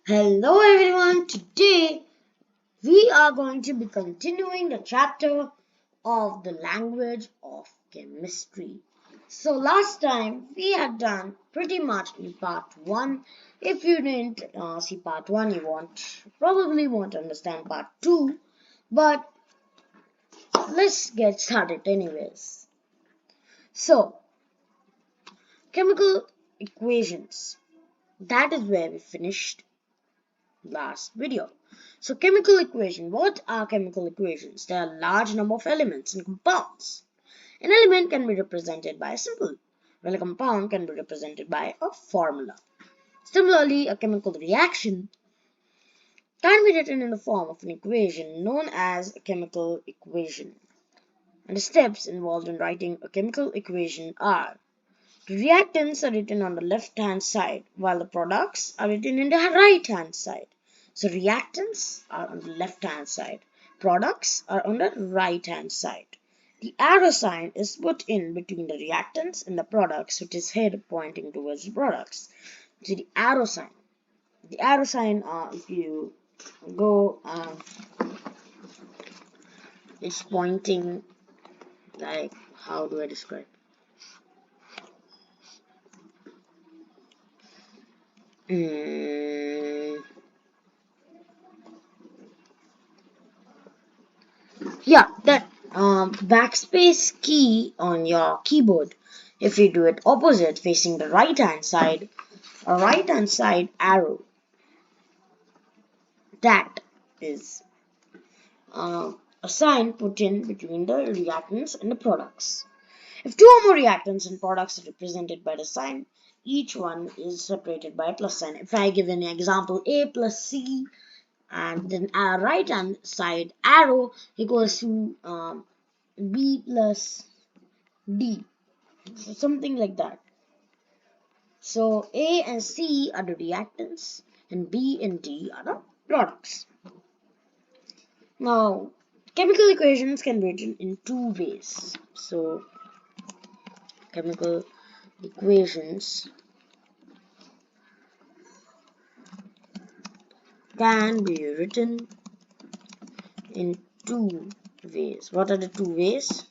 Hello everyone, today we are going to be continuing the chapter of the language of chemistry. So last time we had done pretty much in part 1. If you didn't see part 1, you probably won't understand part 2, but let's get started anyways. So, chemical equations. That is where we finished last video. So chemical equation. What are chemical equations? There are a large number of elements and compounds. An element can be represented by a symbol, while a compound can be represented by a formula. Similarly, a chemical reaction can be written in the form of an equation known as a chemical equation. And the steps involved in writing a chemical equation are: the reactants are written on the left-hand side, while the products are written in the right-hand side. So reactants are on the left-hand side, products are on the right-hand side. The arrow sign is put in between the reactants and the products, which is head pointing towards the products. So the arrow sign. If you go, it's pointing like, how do I describe? Yeah, that backspace key on your keyboard. If you do it opposite, facing the right hand side, a right hand side arrow, that is a sign put in between the reactants and the products. If two or more reactants and products are represented by the sign, each one is separated by a plus sign. If I give an example, A plus C, and then our right hand side arrow equals to B plus D, so something like that. So A and C are the reactants and B and D are the products. Now, chemical equations can be written in two ways. So chemical equations can be written in two ways. What are the two ways?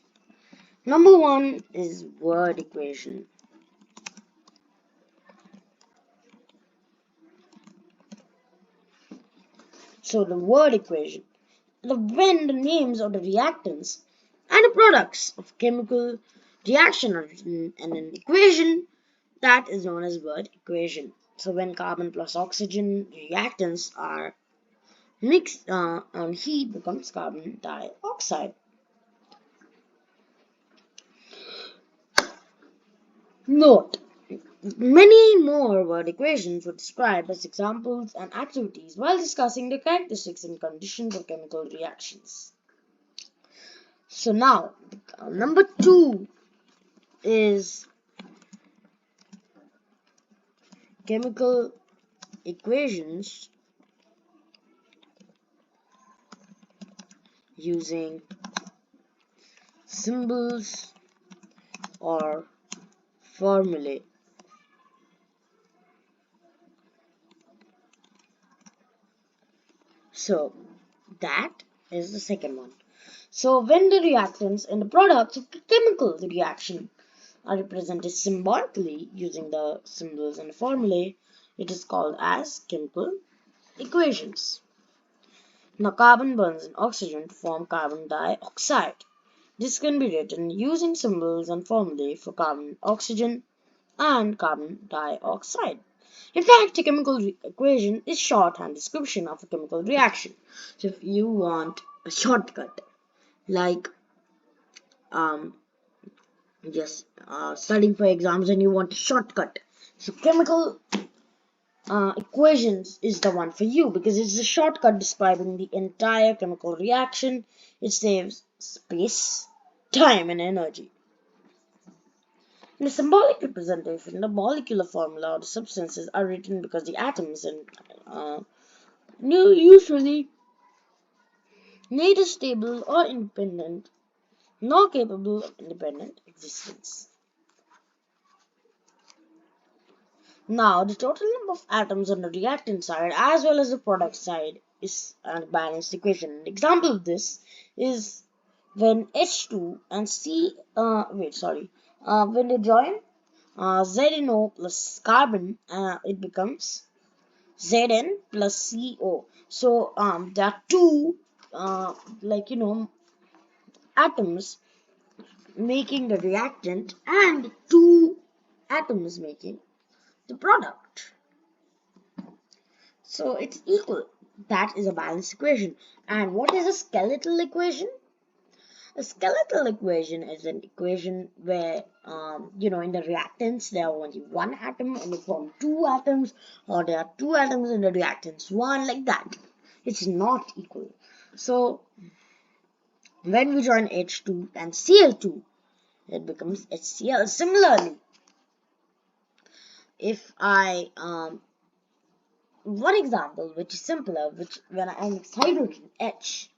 Number one is word equation. So the word equation, when the names of the reactants and the products of chemical reaction are written in an equation, that is known as word equation. So when carbon plus oxygen reactants are mixed and heat becomes carbon dioxide. Note: many more word equations were described as examples and activities while discussing the characteristics and conditions of chemical reactions. So now, number 2 is chemical equations using symbols or formulae. So that is the second one. So when the reactants and the products of the chemical reaction are represented symbolically using the symbols and formulae, it is called as chemical equations. Now carbon burns in oxygen to form carbon dioxide. This can be written using symbols and formulae for carbon, oxygen, and carbon dioxide. In fact, a chemical equation is shorthand description of a chemical reaction. So if you want a shortcut, like just studying for exams and you want a shortcut, so chemical equations is the one for you because it's a shortcut describing the entire chemical reaction. It saves space, time, and energy. In the symbolic representation, the molecular formula of the substances are written because the atoms and usually neither stable or independent nor capable of independent existence. Now, the total number of atoms on the reactant side as well as the product side is a balanced equation. An example of this is when H2 and when they join ZNO plus carbon, it becomes Zn plus CO. So there are two atoms making the reactant and two atoms making the product. So it's equal. That is a balanced equation. And what is a skeletal equation? A skeletal equation is an equation where, in the reactants there are only one atom and they form two atoms, or there are two atoms in the reactants, one, like that. It's not equal. So when we join H2 and Cl2, it becomes HCl. Similarly, if I one example which is simpler, which when I mix hydrogen H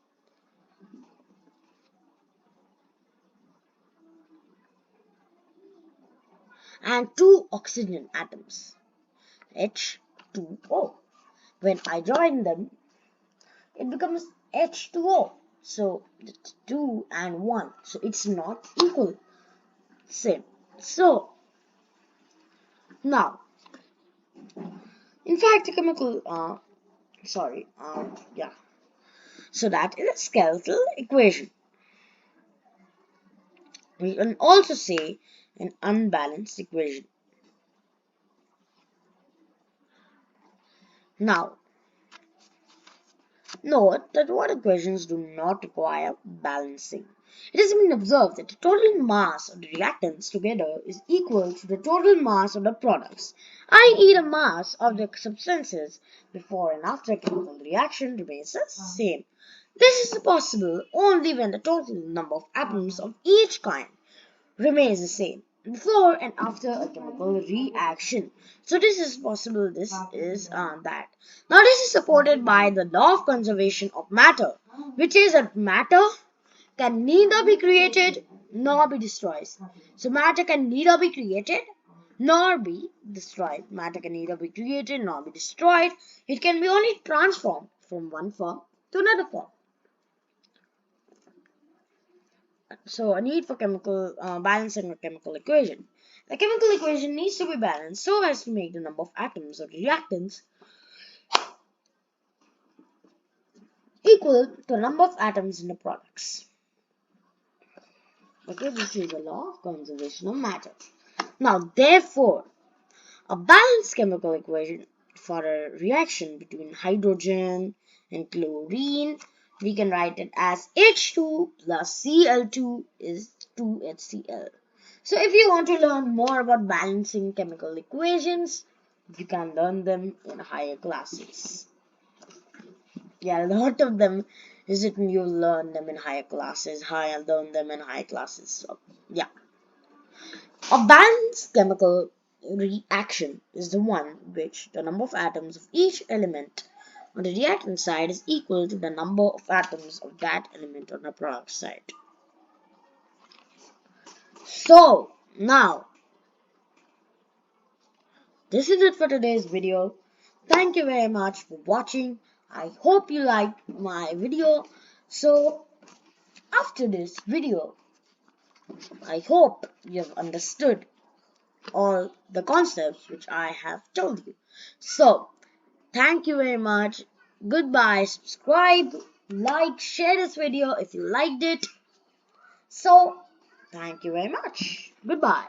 and two oxygen atoms H2O, when I join them it becomes H2O. So it's 2 and 1, so it's not equal. Same. So now, in fact, the chemical so that is a skeletal equation. We can also say an unbalanced equation. Now, note that water equations do not require balancing. It has been observed that the total mass of the reactants together is equal to the total mass of the products, i.e. the mass of the substances before and after a chemical reaction remains the same. This is possible only when the total number of atoms of each kind remains the same before and after a chemical reaction. So this is possible. This is that. Now this is supported by the law of conservation of matter, which is that matter can neither be created nor be destroyed. So matter can neither be created nor be destroyed. Matter can neither be created nor be destroyed. It can be only transformed from one form to another form. So a need for chemical balancing a chemical equation. The chemical equation needs to be balanced so as to make the number of atoms of reactants equal to the number of atoms in the products. Okay, this is the law of conservation of matter. Now, therefore, a balanced chemical equation for a reaction between hydrogen and chlorine, we can write it as H2 plus Cl2 is 2HCl. So if you want to learn more about balancing chemical equations, you can learn them in higher classes. Yeah, a lot of them is written, you learn them in higher classes. Learn them in higher classes. So, yeah. A balanced chemical reaction is the one which the number of atoms of each element on the reactant side is equal to the number of atoms of that element on the product side. So, now, this is it for today's video. Thank you very much for watching. I hope you liked my video. So, after this video, I hope you have understood all the concepts which I have told you. So, thank you very much. Goodbye. Subscribe, like, share this video if you liked it. So, thank you very much. Goodbye.